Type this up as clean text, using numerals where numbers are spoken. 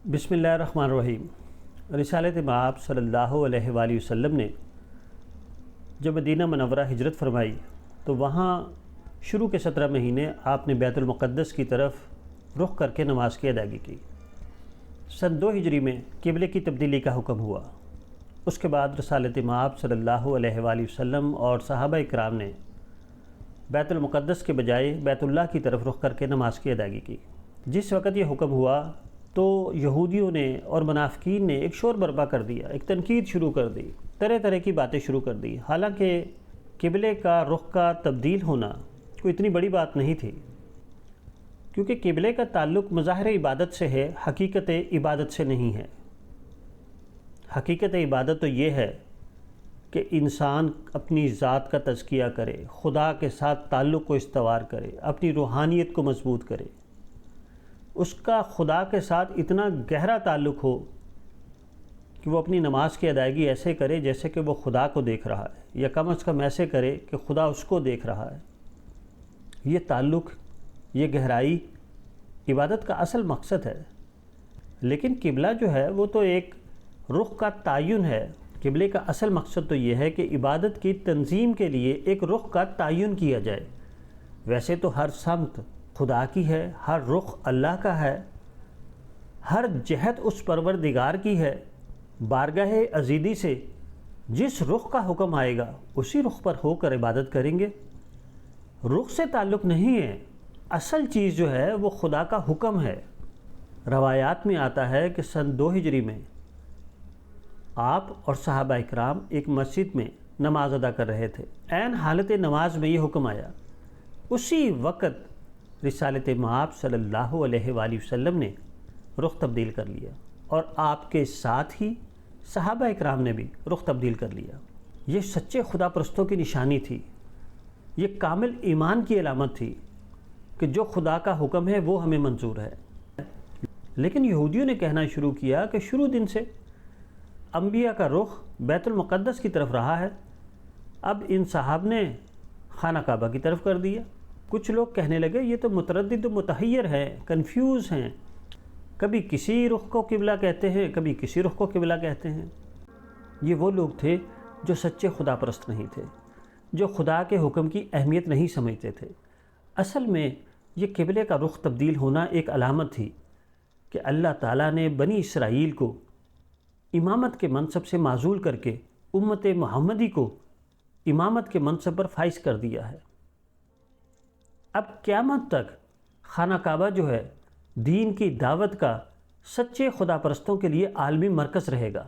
بسم اللہ الرحمن الرحیم۔ رسالت مآب صلی اللہ علیہ وآلہ وسلم نے جب مدینہ منورہ ہجرت فرمائی تو وہاں شروع کے 17 مہینے آپ نے بیت المقدس کی طرف رخ کر کے نماز کی ادائیگی کی۔ سن 2 ہجری میں قبلے کی تبدیلی کا حکم ہوا۔ اس کے بعد رسالت مآب صلی اللہ علیہ وآلہ وسلم اور صحابہ اکرام نے بیت المقدس کے بجائے بیت اللہ کی طرف رخ کر کے نماز کی ادائیگی کی۔ جس وقت یہ حکم ہوا تو یہودیوں نے اور منافقین نے ایک شور برپا کر دیا، ایک تنقید شروع کر دی، طرح طرح کی باتیں شروع کر دی۔ حالانکہ قبلے کا رخ کا تبدیل ہونا کوئی اتنی بڑی بات نہیں تھی، کیونکہ قبلے کا تعلق مظاہر عبادت سے ہے، حقیقت عبادت سے نہیں ہے۔ حقیقت عبادت تو یہ ہے کہ انسان اپنی ذات کا تزکیہ کرے، خدا کے ساتھ تعلق کو استوار کرے، اپنی روحانیت کو مضبوط کرے، اس کا خدا کے ساتھ اتنا گہرا تعلق ہو کہ وہ اپنی نماز کی ادائیگی ایسے کرے جیسے کہ وہ خدا کو دیکھ رہا ہے، یا کم از کم ایسے کرے کہ خدا اس کو دیکھ رہا ہے۔ یہ تعلق، یہ گہرائی عبادت کا اصل مقصد ہے۔ لیکن قبلہ جو ہے وہ تو ایک رخ کا تعین ہے۔ قبلے کا اصل مقصد تو یہ ہے کہ عبادت کی تنظیم کے لیے ایک رخ کا تعین کیا جائے۔ ویسے تو ہر سمت خدا کی ہے، ہر رخ اللہ کا ہے، ہر جہت اس پروردگار کی ہے۔ بارگاہ عزیزی سے جس رخ کا حکم آئے گا اسی رخ پر ہو کر عبادت کریں گے۔ رخ سے تعلق نہیں ہے، اصل چیز جو ہے وہ خدا کا حکم ہے۔ روایات میں آتا ہے کہ سن 2 ہجری میں آپ اور صحابہ اکرام ایک مسجد میں نماز ادا کر رہے تھے۔ عین حالت نماز میں یہ حکم آیا۔ اسی وقت رسالت مآب صلی اللہ علیہ وآلہ وسلم نے رخ تبدیل کر لیا، اور آپ کے ساتھ ہی صحابہ اکرام نے بھی رخ تبدیل کر لیا۔ یہ سچے خدا پرستوں کی نشانی تھی، یہ کامل ایمان کی علامت تھی کہ جو خدا کا حکم ہے وہ ہمیں منظور ہے۔ لیکن یہودیوں نے کہنا شروع کیا کہ شروع دن سے انبیاء کا رخ بیت المقدس کی طرف رہا ہے، اب ان صاحب نے خانہ کعبہ کی طرف کر دیا۔ کچھ لوگ کہنے لگے یہ تو متردد و متحیر ہیں، کنفیوز ہیں، کبھی کسی رخ کو قبلہ کہتے ہیں، کبھی کسی رخ کو قبلہ کہتے ہیں۔ یہ وہ لوگ تھے جو سچے خدا پرست نہیں تھے، جو خدا کے حکم کی اہمیت نہیں سمجھتے تھے۔ اصل میں یہ قبلے کا رخ تبدیل ہونا ایک علامت تھی کہ اللہ تعالیٰ نے بنی اسرائیل کو امامت کے منصب سے معزول کر کے امت محمدی کو امامت کے منصب پر فائز کر دیا ہے۔ اب قیامت تک خانہ کعبہ جو ہے دین کی دعوت کا سچے خدا پرستوں کے لیے عالمی مرکز رہے گا۔